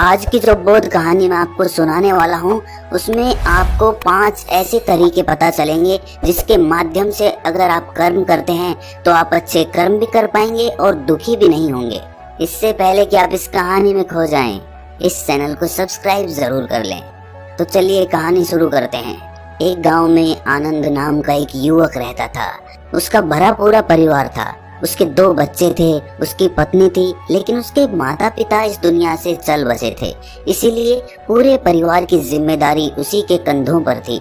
आज की जो बोध कहानी मैं आपको सुनाने वाला हूँ उसमें आपको 5 ऐसे तरीके पता चलेंगे जिसके माध्यम से अगर आप कर्म करते हैं तो आप अच्छे कर्म भी कर पाएंगे और दुखी भी नहीं होंगे। इससे पहले कि आप इस कहानी में खो जाएं, इस चैनल को सब्सक्राइब जरूर कर लें। तो चलिए कहानी शुरू करते हैं। एक गांव में आनंद नाम का एक युवक रहता था। उसका भरा पूरा परिवार था। उसके 2 बच्चे थे, उसकी पत्नी थी, लेकिन उसके माता पिता इस दुनिया से चल बसे थे, इसीलिए पूरे परिवार की जिम्मेदारी उसी के कंधों पर थी।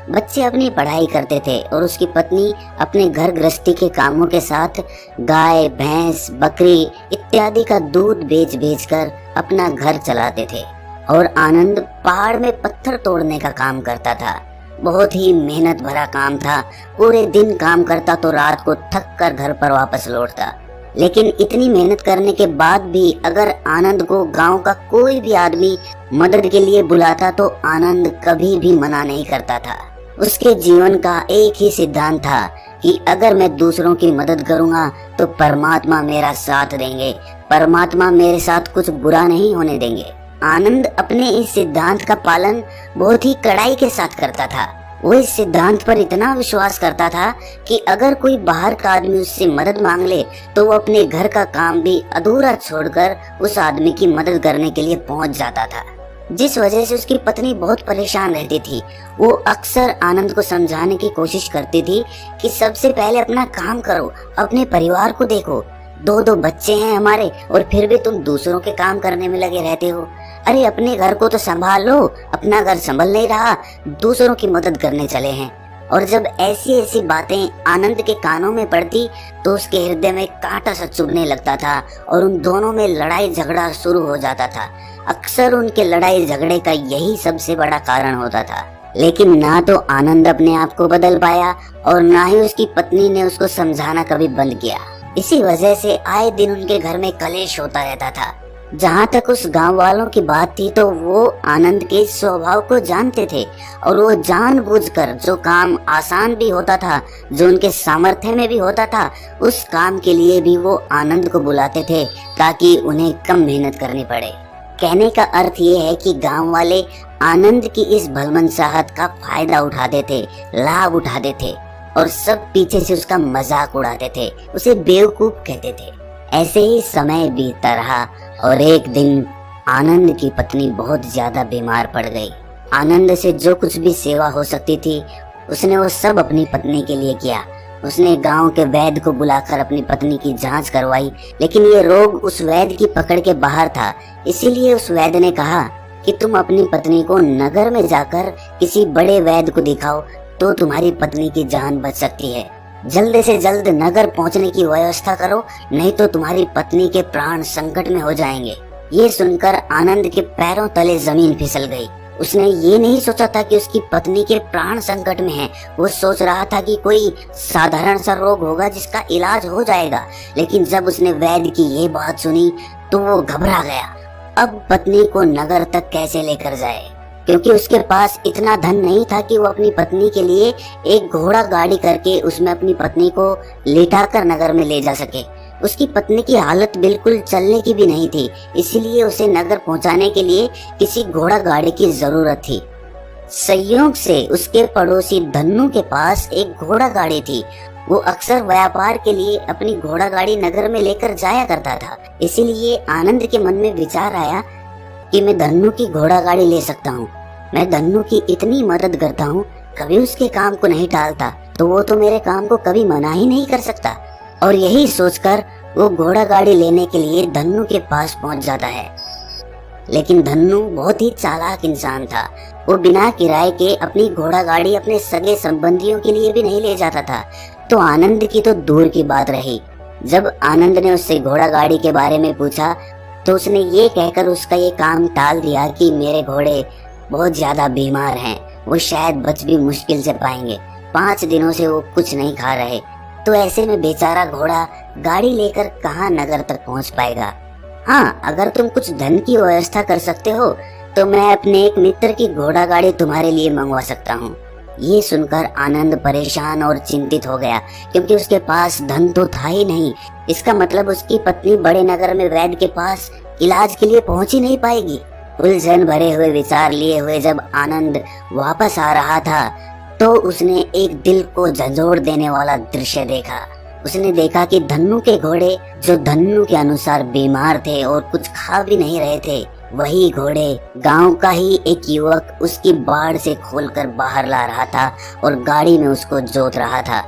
बच्चे अपनी पढ़ाई करते थे और उसकी पत्नी अपने घर गृहस्थी के कामों के साथ गाय, भैंस, बकरी इत्यादि का दूध बेच बेच कर अपना घर चलाते थे। और आनंद पहाड़ में पत्थर तोड़ने का काम करता था। बहुत ही मेहनत भरा काम था। पूरे दिन काम करता तो रात को थक कर घर पर वापस लौटता। लेकिन इतनी मेहनत करने के बाद भी अगर आनंद को गांव का कोई भी आदमी मदद के लिए बुलाता तो आनंद कभी भी मना नहीं करता था। उसके जीवन का एक ही सिद्धांत था कि अगर मैं दूसरों की मदद करूंगा तो परमात्मा मेरा साथ देंगे, परमात्मा मेरे साथ कुछ बुरा नहीं होने देंगे। आनंद अपने इस सिद्धांत का पालन बहुत ही कड़ाई के साथ करता था। वो इस सिद्धांत पर इतना विश्वास करता था कि अगर कोई बाहर का आदमी उससे मदद मांग ले तो वो अपने घर का काम भी अधूरा छोड़कर उस आदमी की मदद करने के लिए पहुंच जाता था। जिस वजह से उसकी पत्नी बहुत परेशान रहती थी। वो अक्सर आनंद को समझाने की कोशिश करती थी कि सबसे पहले अपना काम करो, अपने परिवार को देखो। 2 बच्चे हैं हमारे और फिर भी तुम दूसरों के काम करने में लगे रहते हो। अरे अपने घर को तो संभाल लो, अपना घर संभल नहीं रहा, दूसरों की मदद करने चले हैं। और जब ऐसी ऐसी बातें आनंद के कानों में पड़ती तो उसके हृदय में कांटा सा चुभने लगता था और उन दोनों में लड़ाई झगड़ा शुरू हो जाता था। अक्सर उनके लड़ाई झगड़े का यही सबसे बड़ा कारण होता था। लेकिन ना तो आनंद अपने आप को बदल पाया और ना ही उसकी पत्नी ने उसको समझाना कभी बंद किया। इसी वजह से आए दिन उनके घर में कलेश होता रहता था। जहाँ तक उस गांव वालों की बात थी तो वो आनंद के स्वभाव को जानते थे और वो जानबूझकर जो काम आसान भी होता था, जो उनके सामर्थ्य में भी होता था, उस काम के लिए भी वो आनंद को बुलाते थे ताकि उन्हें कम मेहनत करनी पड़े। कहने का अर्थ ये है कि गांव वाले आनंद की इस भलमनचाहत का फायदा उठाते थे, लाभ उठाते थे और सब पीछे से उसका मजाक उड़ाते थे, उसे बेवकूफ कहते थे। ऐसे ही समय बीतता रहा और एक दिन आनंद की पत्नी बहुत ज्यादा बीमार पड़ गई। आनंद से जो कुछ भी सेवा हो सकती थी उसने वो सब अपनी पत्नी के लिए किया। उसने गांव के वैद्य को बुलाकर अपनी पत्नी की जांच करवाई, लेकिन ये रोग उस वैद्य की पकड़ के बाहर था। इसीलिए उस वैद्य ने कहा कि तुम अपनी पत्नी को नगर में जाकर किसी बड़े वैद्य को दिखाओ तो तुम्हारी पत्नी की जान बच सकती है। जल्द से जल्द नगर पहुंचने की व्यवस्था करो, नहीं तो तुम्हारी पत्नी के प्राण संकट में हो जाएंगे। ये सुनकर आनंद के पैरों तले जमीन फिसल गई। उसने ये नहीं सोचा था कि उसकी पत्नी के प्राण संकट में हैं। वो सोच रहा था कि कोई साधारण सा रोग होगा जिसका इलाज हो जाएगा। लेकिन जब उसने वैद्य की ये बात सुनी तो वो घबरा गया। अब पत्नी को नगर तक कैसे लेकर जाए, क्योंकि उसके पास इतना धन नहीं था कि वो अपनी पत्नी के लिए एक घोड़ा गाड़ी करके उसमें अपनी पत्नी को लेटाकर नगर में ले जा सके। उसकी पत्नी की हालत बिल्कुल चलने की भी नहीं थी, इसीलिए उसे नगर पहुंचाने के लिए किसी घोड़ा गाड़ी की जरूरत थी। संयोग से उसके पड़ोसी धन्नू के पास एक घोड़ा गाड़ी थी। वो अक्सर व्यापार के लिए अपनी घोड़ा गाड़ी नगर में लेकर जाया करता था। इसीलिए आनंद के मन में विचार आया कि मैं धन्नू की घोड़ा गाड़ी ले सकता हूँ। मैं धन्नू की इतनी मदद करता हूँ, कभी उसके काम को नहीं टालता, तो वो तो मेरे काम को कभी मना ही नहीं कर सकता। और यही सोचकर वो घोड़ा गाड़ी लेने के लिए धन्नू के पास पहुँच जाता है। लेकिन धन्नू बहुत ही चालाक इंसान था। वो बिना किराए के अपनी घोड़ा गाड़ी अपने सगे संबंधियों के लिए भी नहीं ले जाता था, तो आनंद की तो दूर की बात रही। जब आनंद ने उससे घोड़ा गाड़ी के बारे में पूछा तो उसने ये कहकर उसका ये काम टाल दिया कि मेरे घोड़े बहुत ज्यादा बीमार हैं, वो शायद बच भी मुश्किल से पाएंगे। 5 दिनों से वो कुछ नहीं खा रहे, तो ऐसे में बेचारा घोड़ा गाड़ी लेकर कहाँ नगर तक पहुँच पाएगा। हाँ, अगर तुम कुछ धन की व्यवस्था कर सकते हो तो मैं अपने एक मित्र की घोड़ा गाड़ी तुम्हारे लिए मंगवा सकता हूँ। ये सुनकर आनंद परेशान और चिंतित हो गया, क्योंकि उसके पास धन तो था ही नहीं। इसका मतलब उसकी पत्नी बड़े नगर में वैद्य के पास इलाज के लिए पहुंच ही नहीं पाएगी। उलझन भरे हुए विचार लिए हुए जब आनंद वापस आ रहा था तो उसने एक दिल को झंझोड़ देने वाला दृश्य देखा। उसने देखा कि धन्नु के घोड़े, जो धन्नु के अनुसार बीमार थे और कुछ खा भी नहीं रहे थे, वही घोड़े गांव का ही एक युवक उसकी बाड़ से खोलकर बाहर ला रहा था और गाड़ी में उसको जोत रहा था।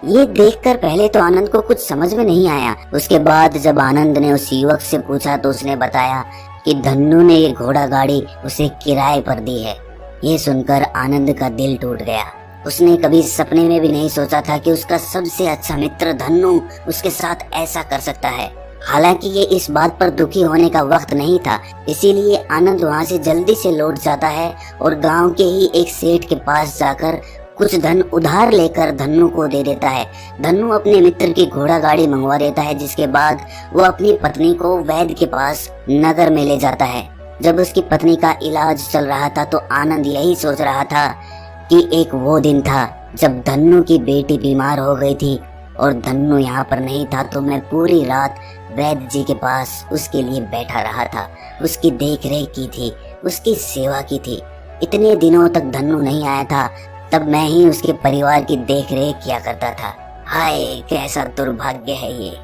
ये देखकर पहले तो आनंद को कुछ समझ में नहीं आया। उसके बाद जब आनंद ने उस युवक से पूछा तो उसने बताया कि धन्नु ने ये घोड़ा गाड़ी उसे किराए पर दी है। ये सुनकर आनंद का दिल टूट गया। उसने कभी सपने में भी नहीं सोचा था कि उसका सबसे अच्छा मित्र धन्नु उसके साथ ऐसा कर सकता है। हालांकि ये इस बात पर दुखी होने का वक्त नहीं था, इसीलिए आनंद वहाँ से जल्दी से लौट जाता है और गांव के ही एक सेठ के पास जाकर कुछ धन उधार लेकर धन्नु को दे देता है। धन्नु अपने मित्र की घोड़ा गाड़ी मंगवा देता है, जिसके बाद वो अपनी पत्नी को वैद्य के पास नगर में ले जाता है। जब उसकी पत्नी का इलाज चल रहा था तो आनंद यही सोच रहा था कि एक वो दिन था जब धन्नु की बेटी बीमार हो गई थी और धन्नु यहाँ पर नहीं था, तो मैं पूरी रात वैद्य जी के पास उसके लिए बैठा रहा था, उसकी देख रेख की थी, उसकी सेवा की थी। इतने दिनों तक धन्नु नहीं आया था, तब मैं ही उसके परिवार की देख रेख किया करता था। हाय कैसा दुर्भाग्य है ये,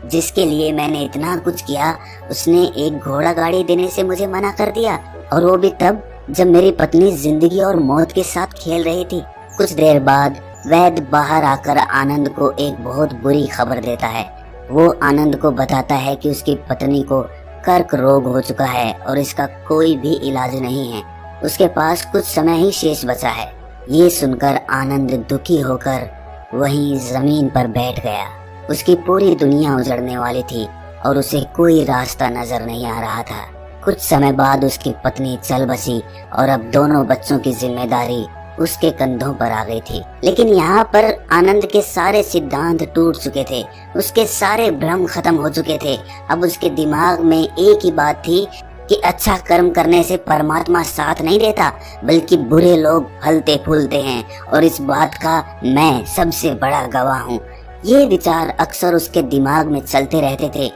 जिसके लिए मैंने इतना कुछ किया उसने एक घोड़ा गाड़ी देने से मुझे मना कर दिया, और वो भी तब जब मेरी पत्नी जिंदगी और मौत के साथ खेल रही थी। कुछ देर बाद वैद्य बाहर आकर आनंद को एक बहुत बुरी खबर देता है। वो आनंद को बताता है कि उसकी पत्नी को कर्क रोग हो चुका है और इसका कोई भी इलाज नहीं है, उसके पास कुछ समय ही शेष बचा है। ये सुनकर आनंद दुखी होकर वहीं जमीन पर बैठ गया। उसकी पूरी दुनिया उजड़ने वाली थी और उसे कोई रास्ता नजर नहीं आ रहा था। कुछ समय बाद उसकी पत्नी चल बसी और अब दोनों बच्चों की जिम्मेदारी उसके कंधों पर आ गई थी। लेकिन यहाँ पर आनंद के सारे सिद्धांत टूट चुके थे, उसके सारे भ्रम खत्म हो चुके थे। अब उसके दिमाग में एक ही बात थी कि अच्छा कर्म करने से परमात्मा साथ नहीं देता, बल्कि बुरे लोग फलते फूलते हैं, और इस बात का मैं सबसे बड़ा गवाह हूँ। ये विचार अक्सर उसके दिमाग में चलते रहते थे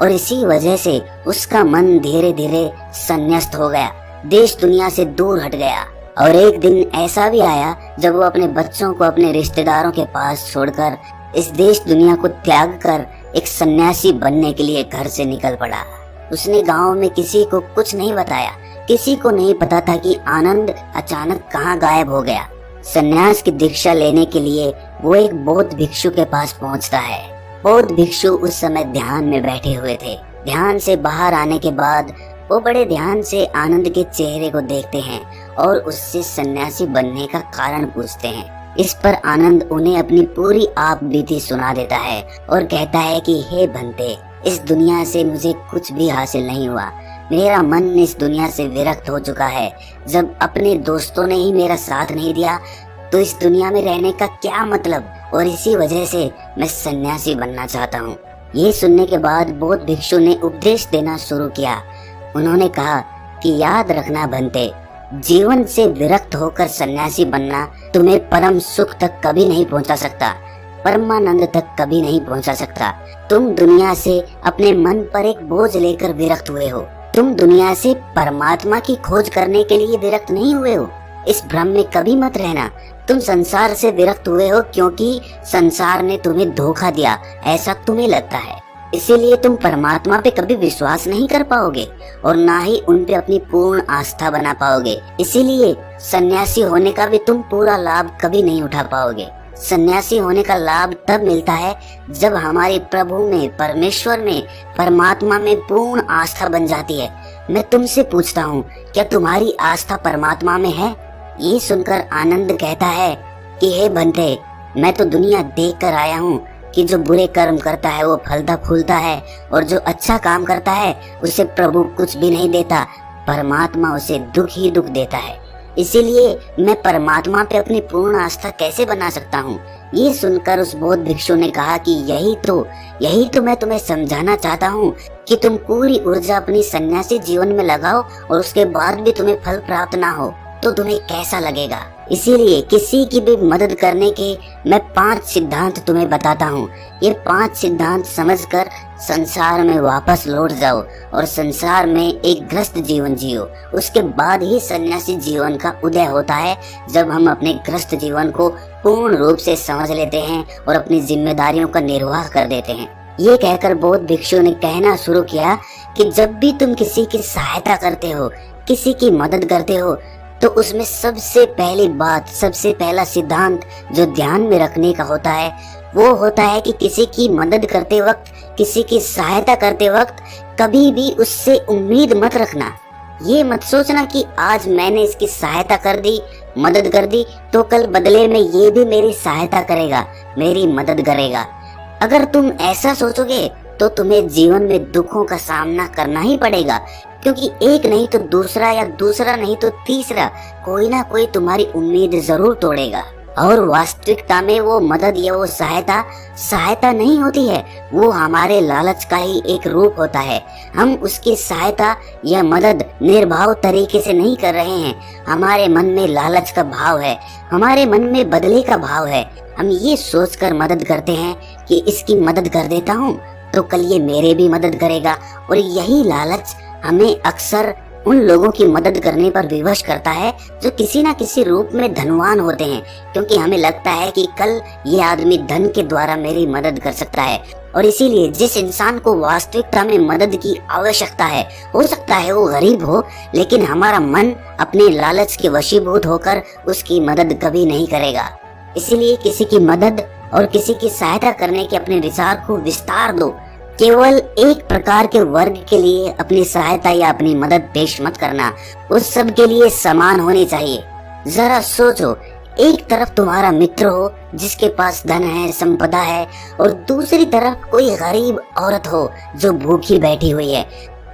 और इसी वजह से उसका मन धीरे धीरे संन्यास्त हो गया, देश दुनिया से दूर हट गया। और एक दिन ऐसा भी आया जब वो अपने बच्चों को अपने रिश्तेदारों के पास छोड़कर इस देश दुनिया को त्याग कर एक सन्यासी बनने के लिए घर से निकल पड़ा। उसने गांव में किसी को कुछ नहीं बताया, किसी को नहीं पता था कि आनंद अचानक कहाँ गायब हो गया। सन्यास की दीक्षा लेने के लिए वो एक बौद्ध भिक्षु के पास पहुंचता है। बौद्ध भिक्षु उस समय ध्यान में बैठे हुए थे। ध्यान से बाहर आने के बाद वो बड़े ध्यान से आनंद के चेहरे को देखते हैं और उससे सन्यासी बनने का कारण पूछते हैं। इस पर आनंद उन्हें अपनी पूरी आप बीती सुना देता है और कहता है कि हे बंते, इस दुनिया से मुझे कुछ भी हासिल नहीं हुआ। मेरा मन इस दुनिया से विरक्त हो चुका है। जब अपने दोस्तों ने ही मेरा साथ नहीं दिया तो इस दुनिया में रहने का क्या मतलब, और इसी वजह से मैं सन्यासी बनना चाहता हूँ। ये सुनने के बाद बौद्ध भिक्षु ने उपदेश देना शुरू किया। उन्होंने कहा कि याद रखना बंते, जीवन से विरक्त होकर सन्यासी बनना तुम्हें परम सुख तक कभी नहीं पहुंचा सकता, परमानंद तक कभी नहीं पहुंचा सकता। तुम दुनिया से अपने मन पर एक बोझ लेकर विरक्त हुए हो, तुम दुनिया से परमात्मा की खोज करने के लिए विरक्त नहीं हुए हो। इस भ्रम में कभी मत रहना। तुम संसार से विरक्त हुए हो क्योंकि संसार ने तुम्हें धोखा दिया, ऐसा तुम्हें लगता है। इसीलिए तुम परमात्मा पे कभी विश्वास नहीं कर पाओगे और ना ही उन पे अपनी पूर्ण आस्था बना पाओगे। इसीलिए सन्यासी होने का भी तुम पूरा लाभ कभी नहीं उठा पाओगे। सन्यासी होने का लाभ तब मिलता है जब हमारे प्रभु में, परमेश्वर में, परमात्मा में पूर्ण आस्था बन जाती है। मैं तुमसे पूछता हूँ, क्या तुम्हारी आस्था परमात्मा में है? ये सुनकर आनंद कहता है कि हे बंते, मैं तो दुनिया देख कर आया हूँ कि जो बुरे कर्म करता है वो फलता फूलता है, और जो अच्छा काम करता है उसे प्रभु कुछ भी नहीं देता, परमात्मा उसे दुख ही दुख देता है। इसीलिए मैं परमात्मा पे अपनी पूर्ण आस्था कैसे बना सकता हूँ? ये सुनकर उस बौद्ध भिक्षु ने कहा कि यही तो मैं तुम्हें समझाना चाहता हूँ कि तुम पूरी ऊर्जा अपनी सन्यासी जीवन में लगाओ और उसके बाद भी तुम्हें फल प्राप्त ना हो तो तुम्हें कैसा लगेगा। इसीलिए किसी की भी मदद करने के मैं 5 सिद्धांत तुम्हें बताता हूँ। ये 5 सिद्धांत समझकर संसार में वापस लौट जाओ और संसार में एक ग्रस्त जीवन जियो। उसके बाद ही सन्यासी जीवन का उदय होता है, जब हम अपने ग्रस्त जीवन को पूर्ण रूप से समझ लेते हैं और अपनी जिम्मेदारियों का निर्वाह कर देते हैं। ये कहकर बौद्ध भिक्षु ने कहना शुरू किया कि जब भी तुम किसी की सहायता करते हो, किसी की मदद करते हो, तो उसमें सबसे पहली बात, सबसे पहला सिद्धांत जो ध्यान में रखने का होता है वो होता है कि किसी की मदद करते वक्त, किसी की सहायता करते वक्त कभी भी उससे उम्मीद मत रखना। ये मत सोचना कि आज मैंने इसकी सहायता कर दी, मदद कर दी, तो कल बदले में ये भी मेरी सहायता करेगा, मेरी मदद करेगा। अगर तुम ऐसा सोचोगे तो तुम्हें जीवन में दुखों का सामना करना ही पड़ेगा, क्योंकि एक नहीं तो दूसरा या दूसरा नहीं तो तीसरा कोई ना कोई तुम्हारी उम्मीद जरूर तोड़ेगा। और वास्तविकता में वो मदद या वो सहायता नहीं होती है, वो हमारे लालच का ही एक रूप होता है। हम उसकी सहायता या मदद निर्भाव तरीके से नहीं कर रहे हैं। हमारे मन में लालच का भाव है, हमारे मन में बदले का भाव है। हम ये सोचकर मदद करते हैं कि इसकी मदद कर देता हूँ तो कल ये मेरे भी मदद करेगा, और यही लालच हमें अक्सर उन लोगों की मदद करने पर विवश करता है जो किसी न किसी रूप में धनवान होते हैं, क्योंकि हमें लगता है कि कल ये आदमी धन के द्वारा मेरी मदद कर सकता है। और इसीलिए जिस इंसान को वास्तविकता में मदद की आवश्यकता है, हो सकता है वो गरीब हो, लेकिन हमारा मन अपने लालच के वशीभूत होकर उसकी मदद कभी नहीं करेगा। इसीलिए किसी की मदद और किसी की सहायता करने के अपने विचार को विस्तार दो। केवल एक प्रकार के वर्ग के लिए अपनी सहायता या अपनी मदद पेश मत करना, उस सब के लिए समान होनी चाहिए। जरा सोचो, एक तरफ तुम्हारा मित्र हो जिसके पास धन है, संपदा है, और दूसरी तरफ कोई गरीब औरत हो जो भूखी बैठी हुई है।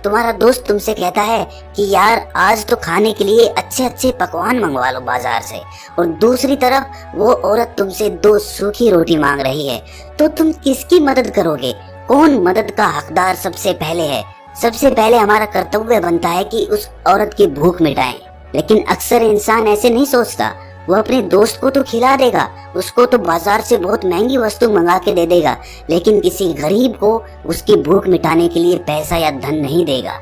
तुम्हारा दोस्त तुमसे कहता है कि यार आज तो खाने के लिए अच्छे अच्छे पकवान मंगवा लो बाजार से, और दूसरी तरफ वो औरत तुमसे 2 सूखी रोटी मांग रही है, तो तुम किसकी मदद करोगे? कौन मदद का हकदार सबसे पहले है? सबसे पहले हमारा कर्तव्य बनता है कि उस औरत की भूख मिटाएं, लेकिन अक्सर इंसान ऐसे नहीं सोचता। वो अपने दोस्त को तो खिला देगा, उसको तो बाजार से बहुत महंगी वस्तु मंगा के दे देगा, लेकिन किसी गरीब को उसकी भूख मिटाने के लिए पैसा या धन नहीं देगा।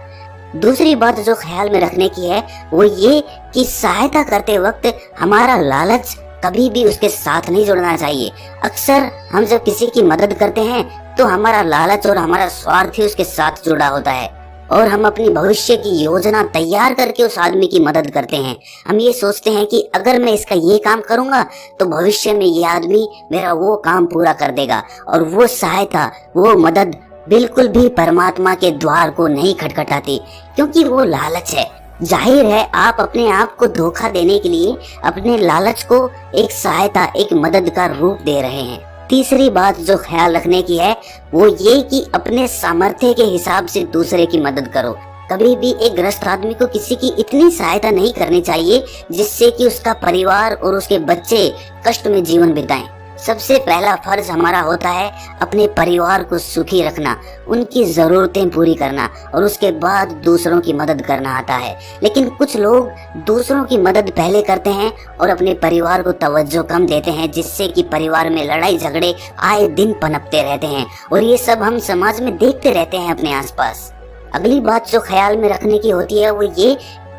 दूसरी बात जो ख्याल में रखने की है वो ये कि सहायता करते वक्त हमारा लालच कभी भी उसके साथ नहीं जुड़ना चाहिए। अक्सर हम जब किसी की मदद करते हैं तो हमारा लालच और हमारा स्वार्थ ही उसके साथ जुड़ा होता है, और हम अपनी भविष्य की योजना तैयार करके उस आदमी की मदद करते हैं। हम ये सोचते हैं कि अगर मैं इसका ये काम करूंगा तो भविष्य में ये आदमी मेरा वो काम पूरा कर देगा, और वो सहायता, वो मदद बिल्कुल भी परमात्मा के द्वार को नहीं खटखटाती, क्योंकि वो लालच है। जाहिर है आप अपने आप को धोखा देने के लिए अपने लालच को एक सहायता, एक मदद का रूप दे रहे हैं। तीसरी बात जो ख्याल रखने की है वो ये कि अपने सामर्थ्य के हिसाब से दूसरे की मदद करो। कभी भी एक ग्रस्त आदमी को किसी की इतनी सहायता नहीं करनी चाहिए जिससे कि उसका परिवार और उसके बच्चे कष्ट में जीवन बिताएं। सबसे पहला फर्ज हमारा होता है अपने परिवार को सुखी रखना, उनकी जरूरतें पूरी करना, और उसके बाद दूसरों की मदद करना आता है। लेकिन कुछ लोग दूसरों की मदद पहले करते हैं और अपने परिवार को तवज्जो कम देते हैं, जिससे कि परिवार में लड़ाई झगड़े आए दिन पनपते रहते हैं, और ये सब हम समाज में देखते रहते हैं अपने आसपास। अगली बात जो ख्याल में रखने की होती है वो ये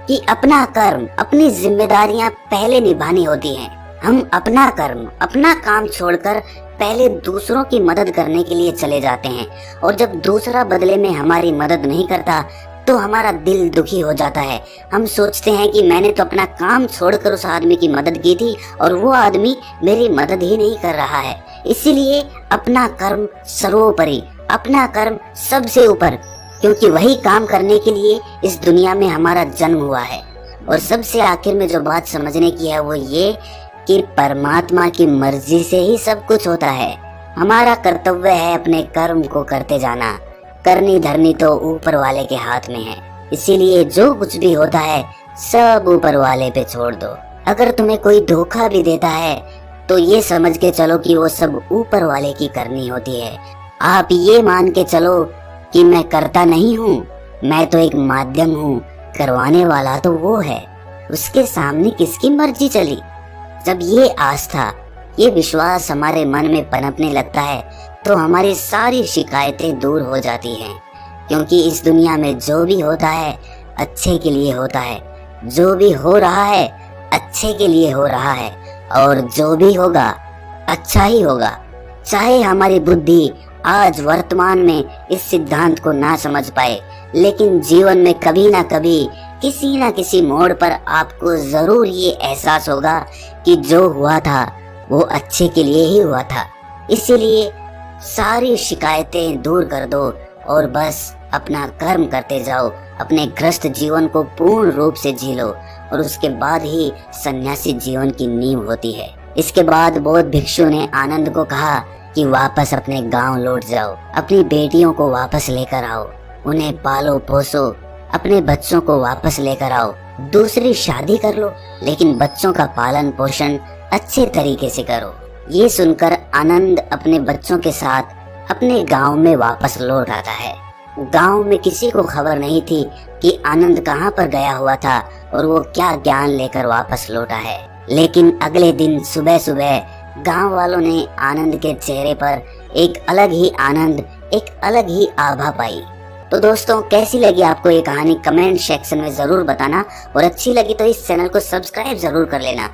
कि अपना कर्म, अपनी जिम्मेदारियां पहले निभानी होती हैं। हम अपना कर्म, अपना काम छोड़कर पहले दूसरों की मदद करने के लिए चले जाते हैं, और जब दूसरा बदले में हमारी मदद नहीं करता तो हमारा दिल दुखी हो जाता है। हम सोचते हैं कि मैंने तो अपना काम छोड़कर उस आदमी की मदद की थी और वो आदमी मेरी मदद ही नहीं कर रहा है। इसीलिए अपना कर्म सर्वोपरि, अपना कर्म सबसे ऊपर, क्योंकि वही काम करने के लिए इस दुनिया में हमारा जन्म हुआ है। और सबसे आखिर में जो बात समझने की है वो ये कि परमात्मा की मर्जी से ही सब कुछ होता है। हमारा कर्तव्य है अपने कर्म को करते जाना। करनी धरनी तो ऊपर वाले के हाथ में है, इसीलिए जो कुछ भी होता है सब ऊपर वाले पे छोड़ दो। अगर तुम्हें कोई धोखा भी देता है तो ये समझ के चलो कि वो सब ऊपर वाले की करनी होती है। आप ये मान के चलो कि मैं करता नहीं हूँ, मैं तो एक माध्यम हूँ, करवाने वाला तो वो है। उसके सामने किसकी मर्जी चली? जब ये आस्था, ये विश्वास हमारे मन में पनपने लगता है तो हमारी सारी शिकायतें दूर हो जाती हैं, क्योंकि इस दुनिया में जो भी होता है अच्छे के लिए होता है, जो भी हो रहा है अच्छे के लिए हो रहा है, और जो भी होगा अच्छा ही होगा। चाहे हमारी बुद्धि आज वर्तमान में इस सिद्धांत को ना समझ पाए, लेकिन जीवन में कभी ना कभी किसी ना किसी मोड़ पर आपको जरूर ये एहसास होगा कि जो हुआ था वो अच्छे के लिए ही हुआ था। इसीलिए सारी शिकायतें दूर कर दो और बस अपना कर्म करते जाओ, अपने ग्रस्त जीवन को पूर्ण रूप से जी लो, और उसके बाद ही सन्यासी जीवन की नींव होती है। इसके बाद बौद्ध भिक्षु ने आनंद को कहा कि वापस अपने गांव लौट जाओ, अपनी बेटियों को वापस लेकर आओ, उन्हें पालो पोसो, अपने बच्चों को वापस लेकर आओ, दूसरी शादी कर लो, लेकिन बच्चों का पालन पोषण अच्छे तरीके से करो। ये सुनकर आनंद अपने बच्चों के साथ अपने गांव में वापस लौट आता है। गांव में किसी को खबर नहीं थी कि आनंद कहाँ पर गया हुआ था और वो क्या ज्ञान लेकर वापस लौटा है। लेकिन अगले दिन सुबह सुबह गांव वालों ने आनंद के चेहरे पर एक अलग ही आनंद, एक अलग ही आभा पाई। तो दोस्तों, कैसी लगी आपको ये कहानी कमेंट सेक्शन में जरूर बताना, और अच्छी लगी तो इस चैनल को सब्सक्राइब जरूर कर लेना।